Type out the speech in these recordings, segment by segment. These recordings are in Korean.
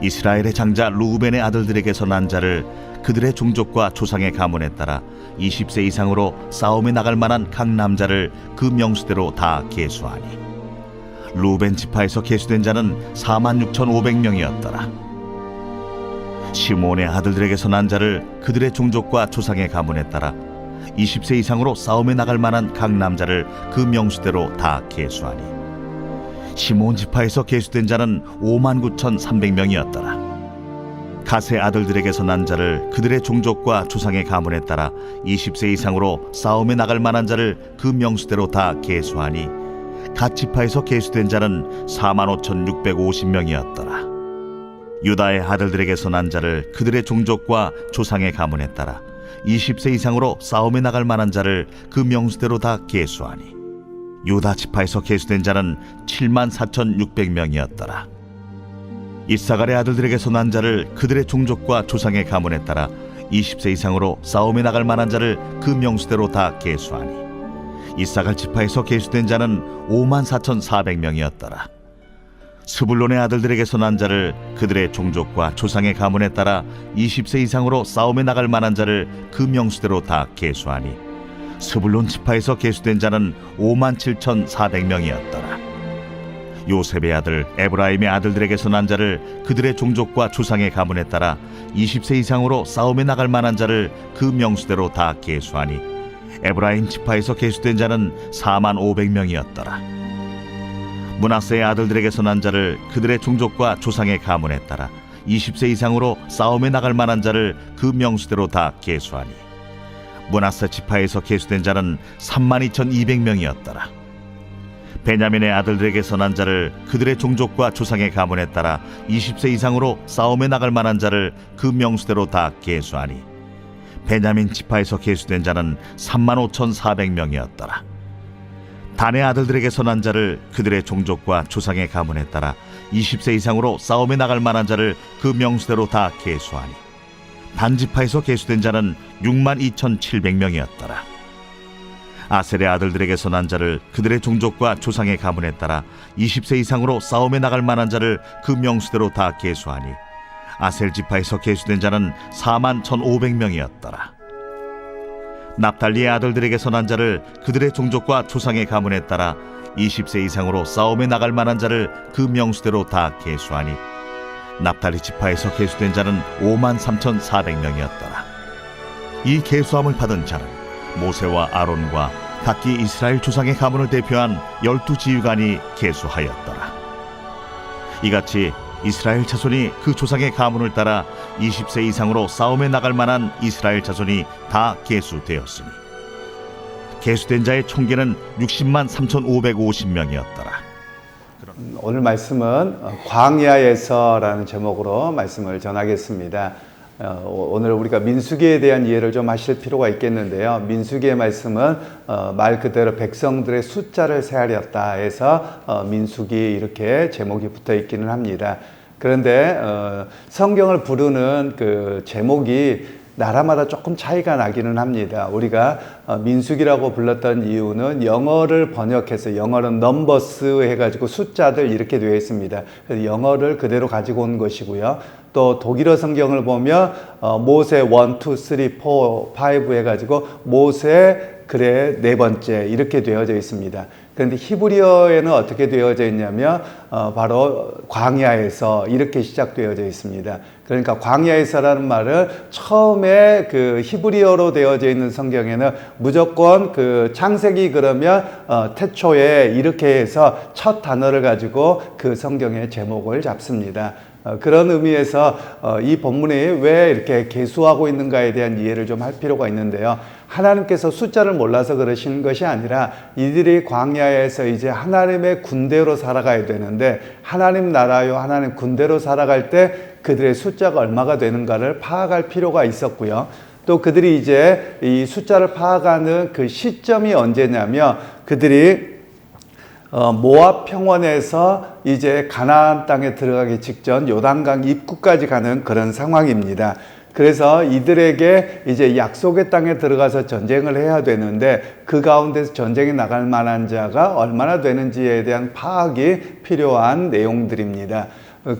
이스라엘의 장자 루벤의 아들들에게서 난 자를 그들의 종족과 조상의 가문에 따라 20세 이상으로 싸움에 나갈 만한 각 남자를 그 명수대로 다 계수하니 루벤 지파에서 계수된 자는 46,500명이었더라. 시므온의 아들들에게서 난 자를 그들의 종족과 조상의 가문에 따라 20세 이상으로 싸움에 나갈 만한 각 남자를 그 명수대로 다 계수하니 시므온 지파에서 계수된 자는 59,300명이었더라. 갓의 아들들에게서 난 자를 그들의 종족과 조상의 가문에 따라 20세 이상으로 싸움에 나갈 만한 자를 그 명수대로 다 계수하니 갓 지파에서 계수된 자는 45,650명이었더라. 유다의 아들들에게서 난 자를 그들의 종족과 조상의 가문에 따라 20세 이상으로 싸움에 나갈 만한 자를 그 명수대로 다 계수하니 유다 지파에서 계수된 자는 74,600명이었더라. 이사갈의 아들들에게서 난 자를 그들의 종족과 조상의 가문에 따라 20세 이상으로 싸움에 나갈 만한 자를 그 명수대로 다 계수하니 이사갈 지파에서 계수된 자는 54,400명이었더라. 스불론의 아들들에게서 난 자를 그들의 종족과 조상의 가문에 따라 20세 이상으로 싸움에 나갈 만한 자를 그 명수대로 다 계수하니 스불론 지파에서 계수된 자는 57,400명이었더라. 요셉의 아들 에브라임의 아들들에게서 난 자를 그들의 종족과 조상의 가문에 따라 20세 이상으로 싸움에 나갈 만한 자를 그 명수대로 다 계수하니 에브라임 지파에서 계수된 자는 45,500명이었더라. 므낫세의 아들들에게서 난 자를 그들의 종족과 조상의 가문에 따라 20세 이상으로 싸움에 나갈 만한 자를 그 명수대로 다 계수하니 므낫세 지파에서 계수된 자는 32,200명이었더라. 베냐민의 아들들에게서 난 자를 그들의 종족과 조상의 가문에 따라 20세 이상으로 싸움에 나갈 만한 자를 그 명수대로 다 계수하니 베냐민 지파에서 계수된 자는 35,400명이었더라. 단의 아들들에게서 난 자를 그들의 종족과 조상의 가문에 따라 20세 이상으로 싸움에 나갈 만한 자를 그 명수대로 다 계수하니 단 지파에서 계수된 자는 62,700명이었더라. 아셀의 아들들에게서 난 자를 그들의 종족과 조상의 가문에 따라 20세 이상으로 싸움에 나갈 만한 자를 그 명수대로 다 계수하니 아셀 지파에서 계수된 자는 41,500명이었더라. 납달리의 아들들에게서 난 자를 그들의 종족과 조상의 가문에 따라 20세 이상으로 싸움에 나갈 만한 자를 그 명수대로 다 계수하니 납달리 지파에서 계수된 자는 53,400명이었더라. 이 계수함을 받은 자는 모세와 아론과 각기 이스라엘 조상의 가문을 대표한 12지휘관이 계수하였더라. 이같이 이스라엘 자손이 그 조상의 가문을 따라 20세 이상으로 싸움에 나갈 만한 이스라엘 자손이 다 계수되었으니 계수된 자의 총계는 603,550명이었더라. 오늘 말씀은 광야에서라는 제목으로 말씀을 전하겠습니다. 오늘 우리가 민수기에 대한 이해를 좀 하실 필요가 있겠는데요. 민수기의 말씀은 말 그대로 백성들의 숫자를 세하렸다 해서 민수기 이렇게 제목이 붙어 있기는 합니다. 그런데 성경을 부르는 그 제목이 나라마다 조금 차이가 나기는 합니다. 우리가 민수기라고 불렀던 이유는 영어를 번역해서 영어는 넘버스 해가지고 숫자들 이렇게 되어 있습니다. 그래서 영어를 그대로 가지고 온 것이고요. 또 독일어 성경을 보면 모세 1, 2, 3, 4, 5 해가지고 모세 그래 네 번째 이렇게 되어져 있습니다. 그런데 히브리어에는 어떻게 되어져 있냐면 바로 광야에서 이렇게 시작되어져 있습니다. 그러니까 광야에서라는 말은 처음에 그 히브리어로 되어져 있는 성경에는 무조건 그 창세기 그러면 태초에 이렇게 해서 첫 단어를 가지고 그 성경의 제목을 잡습니다. 그런 의미에서 이 본문이 왜 이렇게 계수하고 있는가에 대한 이해를 좀 할 필요가 있는데요. 하나님께서 숫자를 몰라서 그러시는 것이 아니라 이들이 광야에서 이제 하나님의 군대로 살아가야 되는데 하나님 나라요 하나님 군대로 살아갈 때 그들의 숫자가 얼마가 되는가를 파악할 필요가 있었고요. 또 그들이 이제 이 숫자를 파악하는 그 시점이 언제냐면 그들이 모압 평원에서 이제 가나안 땅에 들어가기 직전 요단강 입구까지 가는 그런 상황입니다. 그래서 이들에게 이제 약속의 땅에 들어가서 전쟁을 해야 되는데 그 가운데서 전쟁에 나갈 만한 자가 얼마나 되는지에 대한 파악이 필요한 내용들입니다.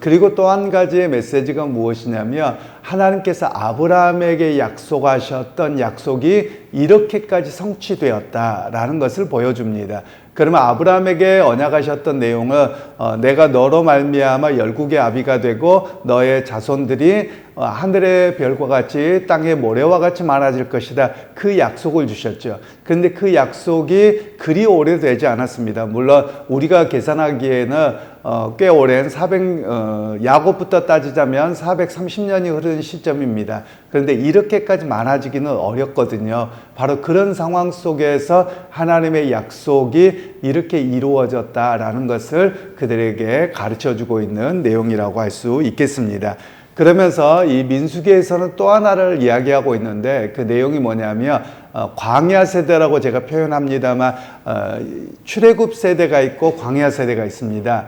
그리고 또 한 가지의 메시지가 무엇이냐면 하나님께서 아브라함에게 약속하셨던 약속이 이렇게까지 성취되었다라는 것을 보여줍니다. 그러면 아브라함에게 언약하셨던 내용은 내가 너로 말미암아 열국의 아비가 되고 너의 자손들이 하늘의 별과 같이 땅의 모래와 같이 많아질 것이다. 그 약속을 주셨죠. 그런데 그 약속이 그리 오래되지 않았습니다. 물론 우리가 계산하기에는 꽤 오랜 야곱부터 따지자면 430년이 흐른 시점입니다. 그런데 이렇게까지 많아지기는 어렵거든요. 바로 그런 상황 속에서 하나님의 약속이 이렇게 이루어졌다라는 것을 그들에게 가르쳐주고 있는 내용이라고 할 수 있겠습니다. 그러면서 이 민수기에서는 또 하나를 이야기하고 있는데 그 내용이 뭐냐면 광야 세대라고 제가 표현합니다만 출애굽 세대가 있고 광야 세대가 있습니다.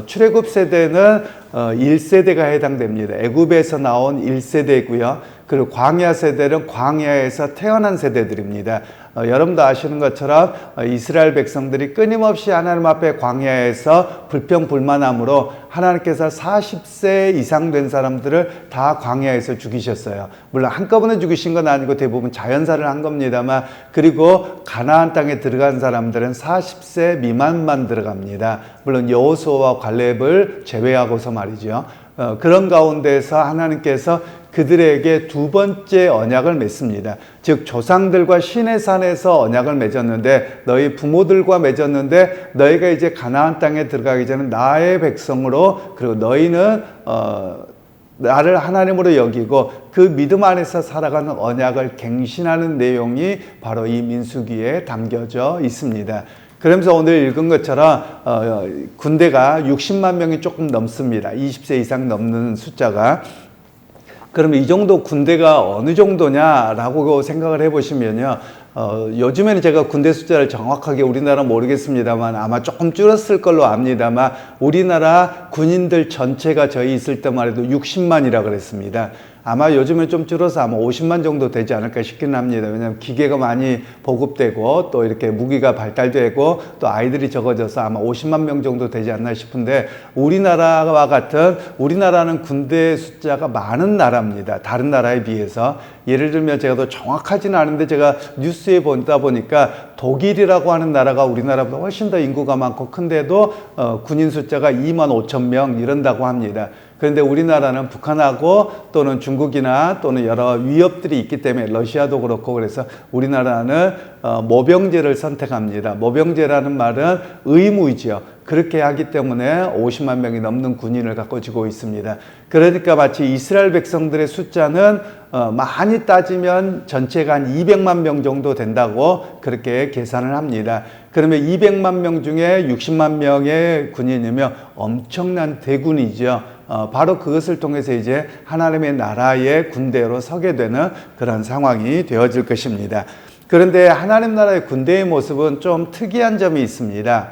출애굽 세대는 1세대가 해당됩니다. 애굽에서 나온 1세대고요. 그리고 광야 세대는 광야에서 태어난 세대들입니다. 여러분도 아시는 것처럼 이스라엘 백성들이 끊임없이 하나님 앞에 광야에서 불평불만함으로 하나님께서 40세 이상 된 사람들을 다 광야에서 죽이셨어요. 물론 한꺼번에 죽이신 건 아니고 대부분 자연사를 한 겁니다만, 그리고 가나안 땅에 들어간 사람들은 40세 미만만 들어갑니다. 물론 여호수아와 갈렙을 제외하고서 말이죠. 그런 가운데서 하나님께서 그들에게 두 번째 언약을 맺습니다. 즉 조상들과 시내산에서 언약을 맺었는데, 너희 부모들과 맺었는데 너희가 이제 가나안 땅에 들어가기 전에 나의 백성으로, 그리고 너희는 나를 하나님으로 여기고 그 믿음 안에서 살아가는 언약을 갱신하는 내용이 바로 이 민수기에 담겨져 있습니다. 그러면서 오늘 읽은 것처럼 군대가 60만 명이 조금 넘습니다. 20세 이상 넘는 숫자가. 그러면 이 정도 군대가 어느 정도냐라고 생각을 해보시면요. 요즘에는 제가 군대 숫자를 정확하게 우리나라 모르겠습니다만 아마 조금 줄었을 걸로 압니다만, 우리나라 군인들 전체가 저희 있을 때만 해도 60만이라 그랬습니다. 아마 요즘은 좀 줄어서 아마 50만 정도 되지 않을까 싶긴 합니다. 왜냐하면 기계가 많이 보급되고 또 이렇게 무기가 발달되고 또 아이들이 적어져서 아마 50만 명 정도 되지 않나 싶은데, 우리나라와 같은, 우리나라는 군대 숫자가 많은 나라입니다. 다른 나라에 비해서. 예를 들면 제가 더 정확하지는 않은데 제가 뉴스에 보다 보니까 독일이라고 하는 나라가 우리나라보다 훨씬 더 인구가 많고 큰데도 군인 숫자가 2만 5천 명 이런다고 합니다. 그런데 우리나라는 북한하고 또는 중국이나 또는 여러 위협들이 있기 때문에, 러시아도 그렇고, 그래서 우리나라는 모병제를 선택합니다. 모병제라는 말은 의무이죠. 그렇게 하기 때문에 50만 명이 넘는 군인을 갖고 지고 있습니다. 그러니까 마치 이스라엘 백성들의 숫자는 많이 따지면 전체가 한 200만 명 정도 된다고 그렇게 계산을 합니다. 그러면 200만 명 중에 60만 명의 군인이면 엄청난 대군이죠. 바로 그것을 통해서 이제 하나님의 나라의 군대로 서게 되는 그런 상황이 되어질 것입니다. 그런데 하나님 나라의 군대의 모습은 좀 특이한 점이 있습니다.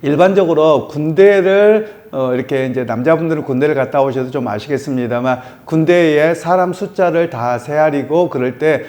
일반적으로 군대를 이렇게 이제 남자분들은 군대를 갔다 오셔도 좀 아시겠습니다만, 군대에 사람 숫자를 다 세아리고 그럴 때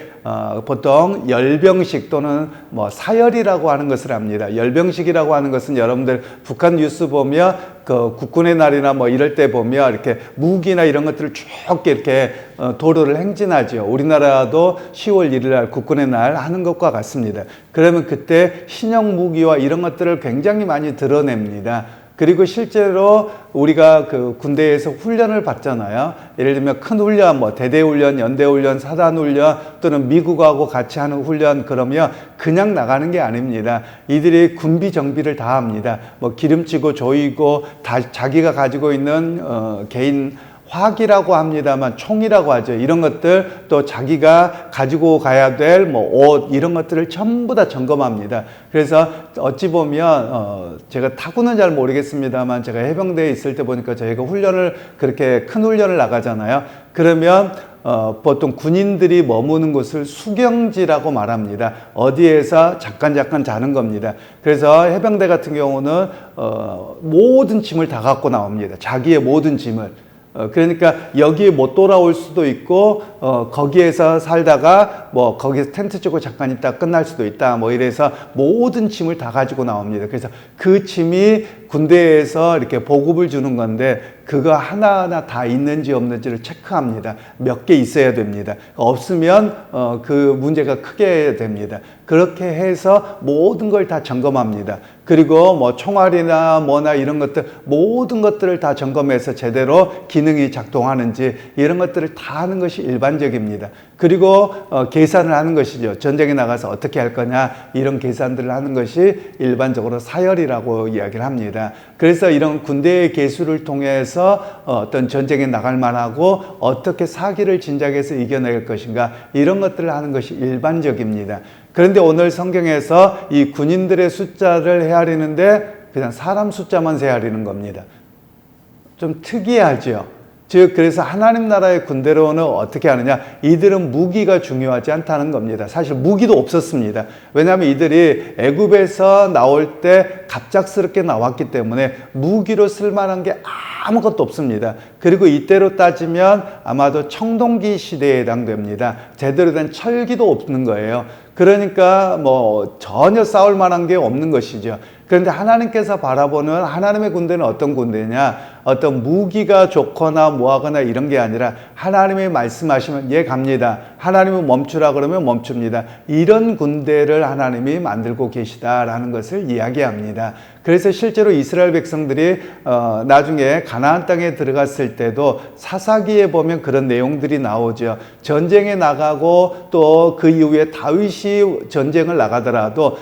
보통 열병식 또는 뭐 사열이라고 하는 것을 합니다. 열병식이라고 하는 것은 여러분들 북한 뉴스 보면 그 국군의 날이나 뭐 이럴 때 보면 이렇게 무기나 이런 것들을 쭉 이렇게 도로를 행진하죠. 우리나라도 10월 1일 날 국군의 날 하는 것과 같습니다. 그러면 그때 신형 무기와 이런 것들을 굉장히 많이 드러냅니다. 그리고 실제로 우리가 그 군대에서 훈련을 받잖아요. 예를 들면 큰 훈련, 뭐 대대훈련, 연대훈련, 사단훈련 또는 미국하고 같이 하는 훈련, 그러면 그냥 나가는 게 아닙니다. 이들이 군비 정비를 다 합니다. 뭐 기름치고 조이고 다 자기가 가지고 있는 개인 화기라고 합니다만 총이라고 하죠. 이런 것들, 또 자기가 가지고 가야 될 뭐 옷, 이런 것들을 전부 다 점검합니다. 그래서 어찌 보면 제가 타구는 잘 모르겠습니다만, 제가 해병대에 있을 때 보니까 저희가 훈련을, 그렇게 큰 훈련을 나가잖아요. 그러면 보통 군인들이 머무는 곳을 수경지라고 말합니다. 어디에서 잠깐 자는 겁니다. 그래서 해병대 같은 경우는 모든 짐을 다 갖고 나옵니다. 자기의 모든 짐을. 그러니까 여기에 못 돌아올 수도 있고 거기에서 살다가 뭐 거기서 텐트 치고 잠깐 있다 끝날 수도 있다 뭐 이래서 모든 짐을 다 가지고 나옵니다. 그래서 그 짐이 군대에서 이렇게 보급을 주는 건데 그거 하나하나 다 있는지 없는지를 체크합니다. 몇 개 있어야 됩니다. 없으면 그 문제가 크게 됩니다. 그렇게 해서 모든 걸 다 점검합니다. 그리고 뭐 총알이나 뭐나 이런 것들 모든 것들을 다 점검해서 제대로 기능이 작동하는지 이런 것들을 다 하는 것이 일반적입니다. 그리고 계산을 하는 것이죠. 전쟁에 나가서 어떻게 할 거냐 이런 계산들을 하는 것이 일반적으로 사열이라고 이야기를 합니다. 그래서 이런 군대의 계수를 통해서 어떤 전쟁에 나갈 만하고 어떻게 사기를 진작해서 이겨낼 것인가 이런 것들을 하는 것이 일반적입니다. 그런데 오늘 성경에서 이 군인들의 숫자를 헤아리는데 그냥 사람 숫자만 헤아리는 겁니다. 좀 특이하죠. 즉 그래서 하나님 나라의 군대로는 어떻게 하느냐, 이들은 무기가 중요하지 않다는 겁니다. 사실 무기도 없었습니다. 왜냐하면 이들이 애굽에서 나올 때 갑작스럽게 나왔기 때문에 무기로 쓸만한 게 아무것도 없습니다. 그리고 이때로 따지면 아마도 청동기 시대에 해당됩니다. 제대로 된 철기도 없는 거예요. 그러니까 뭐 전혀 싸울 만한 게 없는 것이죠. 그런데 하나님께서 바라보는 하나님의 군대는 어떤 군대냐, 어떤 무기가 좋거나 뭐하거나 이런 게 아니라 하나님이 말씀하시면 예 갑니다, 하나님은 멈추라 그러면 멈춥니다, 이런 군대를 하나님이 만들고 계시다라는 것을 이야기합니다. 그래서 실제로 이스라엘 백성들이 나중에 가나안 땅에 들어갔을 때도 사사기에 보면 그런 내용들이 나오죠. 전쟁에 나가고 또 그 이후에 다윗이 전쟁을 나가더라도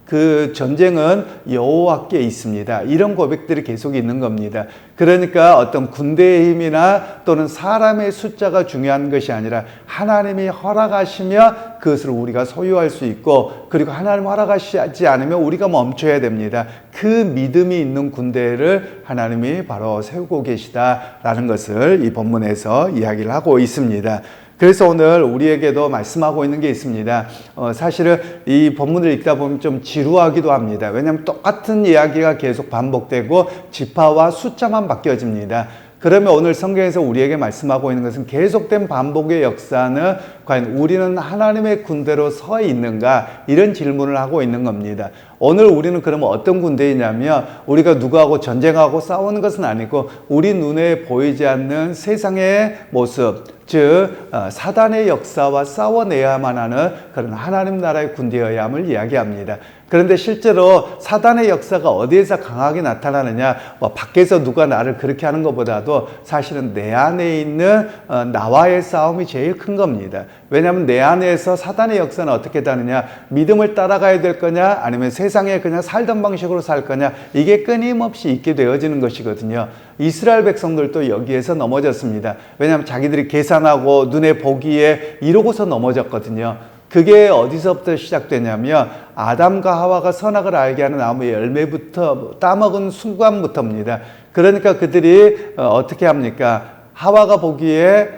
그 전쟁은 여호와께 있습니다. 이런 고백들이 계속 있는 겁니다. 그러니까 어떤 군대의 힘이나 또는 사람의 숫자가 중요한 것이 아니라 하나님이 허락하시면 그것을 우리가 소유할 수 있고, 그리고 하나님 허락하시지 않으면 우리가 멈춰야 됩니다. 그 믿음이 있는 군대를 하나님이 바로 세우고 계시다라는 것을 이 본문에서 이야기를 하고 있습니다. 그래서 오늘 우리에게도 말씀하고 있는 게 있습니다. 사실은 이 본문을 읽다 보면 좀 지루하기도 합니다. 왜냐하면 똑같은 이야기가 계속 반복되고 지파와 숫자만 바뀌어집니다. 그러면 오늘 성경에서 우리에게 말씀하고 있는 것은 계속된 반복의 역사는 과연 우리는 하나님의 군대로 서 있는가, 이런 질문을 하고 있는 겁니다. 오늘 우리는 그러면 어떤 군대이냐면 우리가 누구하고 전쟁하고 싸우는 것은 아니고 우리 눈에 보이지 않는 세상의 모습, 즉 사단의 역사와 싸워내야만 하는 그런 하나님 나라의 군대여야 함을 이야기합니다. 그런데 실제로 사단의 역사가 어디에서 강하게 나타나느냐, 밖에서 누가 나를 그렇게 하는 것보다도 사실은 내 안에 있는 나와의 싸움이 제일 큰 겁니다. 왜냐하면 내 안에서 사단의 역사는 어떻게 다느냐, 믿음을 따라가야 될 거냐 아니면 세상에 그냥 살던 방식으로 살 거냐, 이게 끊임없이 있게 되어지는 것이거든요. 이스라엘 백성들도 여기에서 넘어졌습니다. 왜냐하면 자기들이 계산하고 눈에 보기에 이러고서 넘어졌거든요. 그게 어디서부터 시작되냐면 아담과 하와가 선악을 알게 하는 나무의 열매부터 따먹은 순간부터입니다. 그러니까 그들이 어떻게 합니까? 하와가 보기에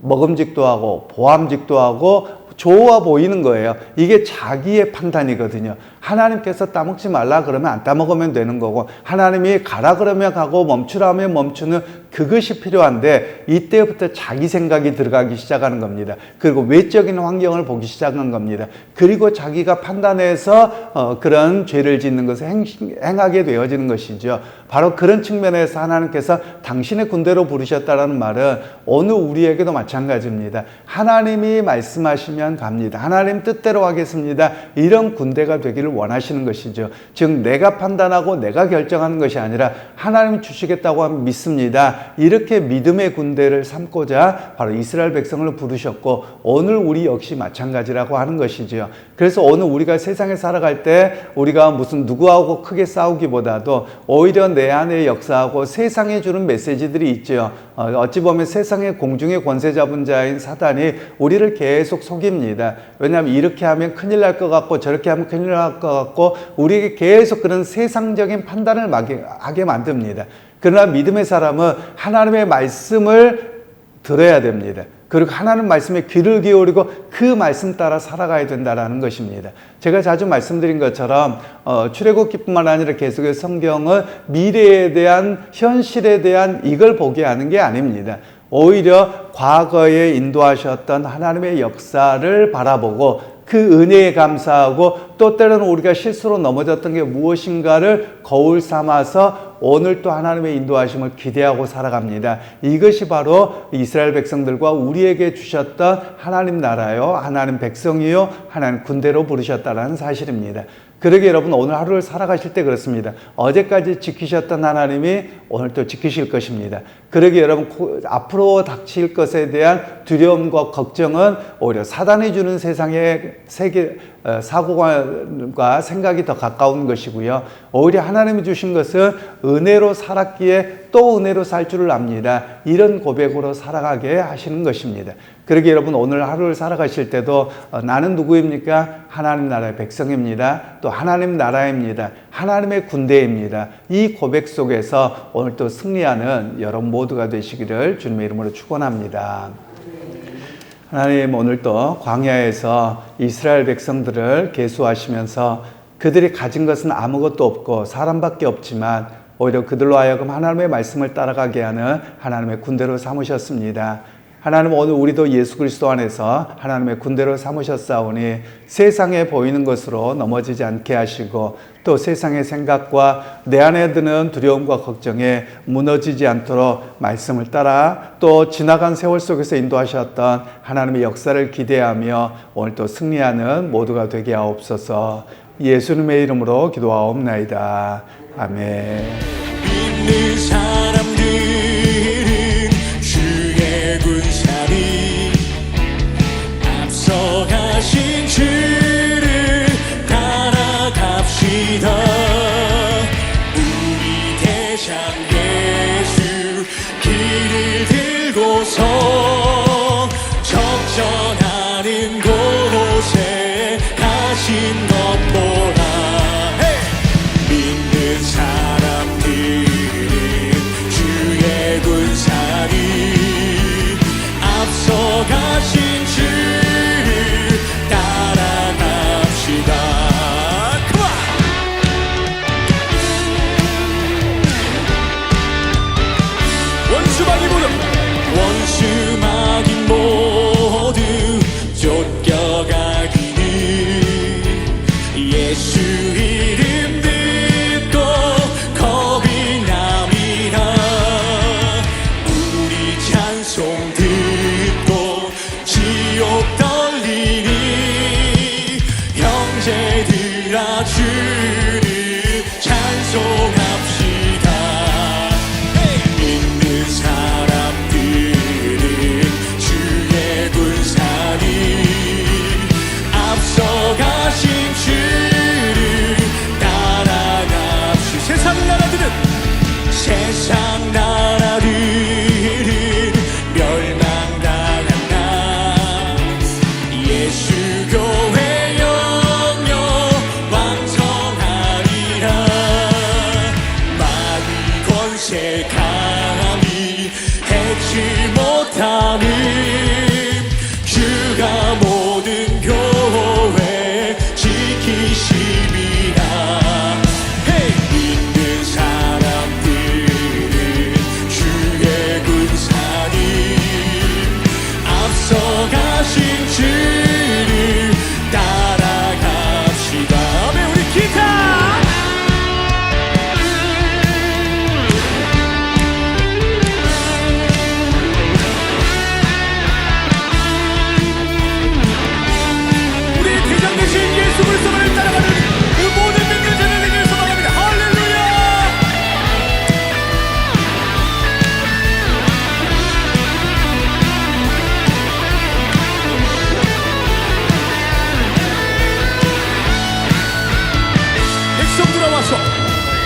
먹음직도 하고 보암직도 하고 좋아 보이는 거예요. 이게 자기의 판단이거든요. 하나님께서 따먹지 말라 그러면 안 따먹으면 되는 거고, 하나님이 가라 그러면 가고 멈추라 하면 멈추는 그것이 필요한데, 이때부터 자기 생각이 들어가기 시작하는 겁니다. 그리고 외적인 환경을 보기 시작한 겁니다. 그리고 자기가 판단해서 그런 죄를 짓는 것을 행하게 되어지는 것이죠. 바로 그런 측면에서 하나님께서 당신의 군대로 부르셨다는 말은 오늘 우리에게도 마찬가지입니다. 하나님이 말씀하시면 갑니다. 하나님 뜻대로 하겠습니다. 이런 군대가 되기를 원하시는 것이죠. 즉 내가 판단하고 내가 결정하는 것이 아니라 하나님이 주시겠다고 하면 믿습니다. 이렇게 믿음의 군대를 삼고자 바로 이스라엘 백성을 부르셨고, 오늘 우리 역시 마찬가지라고 하는 것이죠. 그래서 오늘 우리가 세상에 살아갈 때 우리가 무슨 누구하고 크게 싸우기보다도 오히려 내 안에 역사하고 세상에 주는 메시지들이 있죠. 어찌 보면 세상의 공중의 권세 잡은 자인 사단이 우리를 계속 속입니다. 왜냐하면 이렇게 하면 큰일 날 것 같고 저렇게 하면 큰일 날 것 같고 우리에게 계속 그런 세상적인 판단을 하게 만듭니다. 그러나 믿음의 사람은 하나님의 말씀을 들어야 됩니다. 그리고 하나님 말씀에 귀를 기울이고 그 말씀 따라 살아가야 된다라는 것입니다. 제가 자주 말씀드린 것처럼 출애굽기뿐만 아니라 계속해서 성경은 미래에 대한, 현실에 대한 이걸 보게 하는 게 아닙니다. 오히려 과거에 인도하셨던 하나님의 역사를 바라보고 그 은혜에 감사하고, 또 때로는 우리가 실수로 넘어졌던 게 무엇인가를 거울 삼아서 오늘 또 하나님의 인도하심을 기대하고 살아갑니다. 이것이 바로 이스라엘 백성들과 우리에게 주셨던 하나님 나라요, 하나님 백성이요, 하나님 군대로 부르셨다는 사실입니다. 그러게 여러분, 오늘 하루를 살아가실 때 그렇습니다. 어제까지 지키셨던 하나님이 오늘 또 지키실 것입니다. 그러게 여러분, 앞으로 닥칠 것에 대한 두려움과 걱정은 오히려 사단이 주는 세상의 사고관과 생각이 더 가까운 것이고요. 오히려 하나님이 주신 것은 은혜로 살았기에 또 은혜로 살 줄을 압니다. 이런 고백으로 살아가게 하시는 것입니다. 그러게 여러분, 오늘 하루를 살아가실 때도 나는 누구입니까? 하나님 나라의 백성입니다. 또 하나님 나라입니다. 하나님의 군대입니다. 이 고백 속에서 오늘 또 승리하는 여러분 모두가 되시기를 주님의 이름으로 축원합니다. 하나님, 오늘 또 광야에서 이스라엘 백성들을 계수하시면서 그들이 가진 것은 아무것도 없고 사람밖에 없지만 오히려 그들로 하여금 하나님의 말씀을 따라가게 하는 하나님의 군대로 삼으셨습니다. 하나님, 오늘 우리도 예수 그리스도 안에서 하나님의 군대로 삼으셨사오니 세상에 보이는 것으로 넘어지지 않게 하시고, 또 세상의 생각과 내 안에 드는 두려움과 걱정에 무너지지 않도록 말씀을 따라 또 지나간 세월 속에서 인도하셨던 하나님의 역사를 기대하며 오늘 또 승리하는 모두가 되게 하옵소서. 예수님의 이름으로 기도하옵나이다. 아멘. 믿는 사람들은 주의 군사리 앞서가신 주를 따라갑시다. 우리 대장 예수 길을 들고서 적전하는 곳에 가신 것 보라. 믿는 사람들은 주의 군사리 앞서가신 주를 따라갑시다. 원수마귀 모두 쫓겨가기를 예수 이름 듣고 겁이 납니다. 우리 찬송 듣고 지옥 떨리니 형제들아 주를 찬송합시다. 믿는 사람들은 주의 군사리 앞서가신 주를 따라갑시다. 세상 나라들은 멸망당한다. 예수 교회 영영 왕성하리라. 마귀 권세 감히 해치 못하는 주가 모든 교회 지키심이라. 믿는 사람들은 주의 군사리 앞서가신 주를 따라갑시다. 아멘. 우리 기타 우리 대장 되신 예수 그리스도를 따라가는 그 모든 믿는 자들에게 소망합니다. 할렐루야.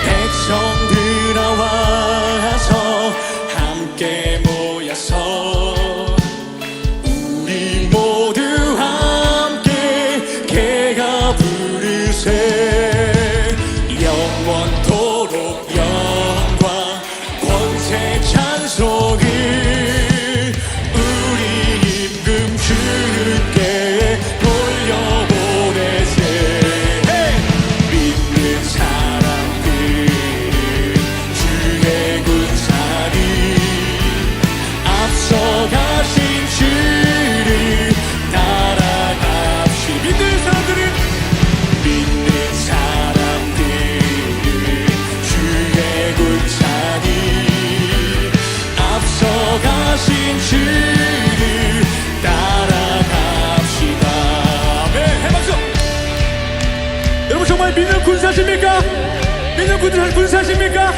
백성들아 와서 함께 모여서 우리 모두 함께 개가 부르세. 영원토록 영광 권세 찬송을 우리 정말 믿는 군사십니까? 믿는 군사십니까?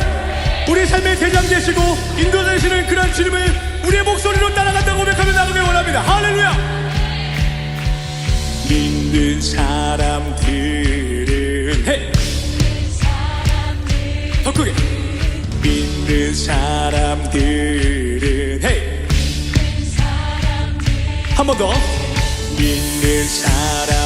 우리 삶의 대장 되시고 인도되시는 그런 주님을 우리의 목소리로 따라간다고 고백하며 나가길 원합니다. 할렐루야. 믿는 사람들은 헤이! 더 크게 믿는 사람들은 헤이! 한 번 더 믿는 사람